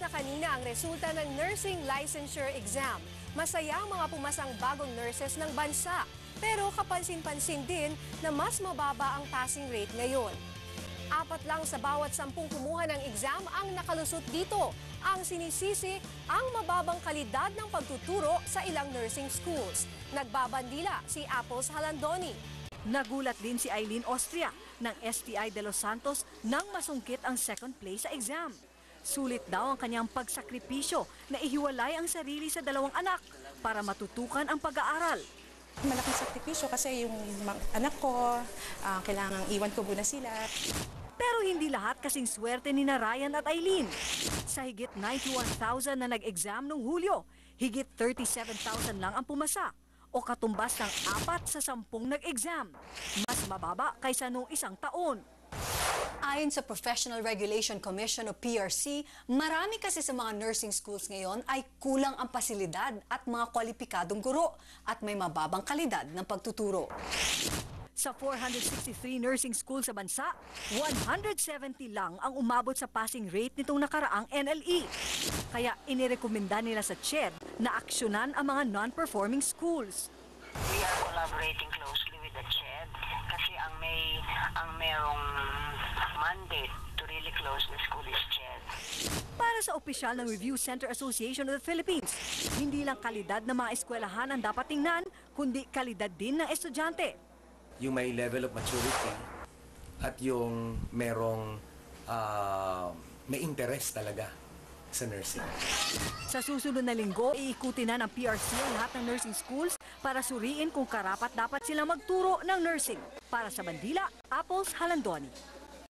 na kanina ang resulta ng nursing licensure exam. Masaya ang mga pumasang bagong nurses ng bansa. Pero kapansin-pansin din na mas mababa ang passing rate ngayon. 4 lang sa bawat 10 kumuha ng exam ang nakalusot dito. Ang sinisisi ang mababang kalidad ng pagtuturo sa ilang nursing schools. Nagbabandila si Apples Halandoni. Nagulat din si Eileen Austria ng STI de Los Santos nang masungkit ang second place sa exam. Sulit daw ang kanyang pagsakripisyo na ihiwalay ang sarili sa 2 anak para matutukan ang pag-aaral. Malaking sakripisyo kasi yung anak ko, kailangang iwan ko muna sila. Pero hindi lahat kasing swerte ni Ryan at Eileen. Sa higit 91,000 na nag-exam noong Hulyo, higit 37,000 lang ang pumasa o katumbas ng 4 sa 10 nag-exam. Mas mababa kaysa noong isang taon. Ayon sa Professional Regulation Commission o PRC, marami kasi sa mga nursing schools ngayon ay kulang ang pasilidad at mga kwalipikadong guro at may mababang kalidad ng pagtuturo. Sa 463 nursing schools sa bansa, 170 lang ang umabot sa passing rate nitong nakaraang NLE. Kaya inirekomenda nila sa CHED na aksyonan ang mga non-performing schools. We are collaborating closely with the CHED kasi ang merong mandate to really close the school is CHED. Para sa opisyal ng Review Center Association of the Philippines, hindi lang kalidad ng mga eskwelahan ang dapat tingnan, kundi kalidad din ng estudyante. Yung may level of maturity at yung merong may interest talaga sa nursing. Sa susunod na linggo, iikutin na ng PRC ang lahat ng nursing schools para suriin kung karapat dapat silang magturo ng nursing. Para sa Bandila, Apples Halandoni.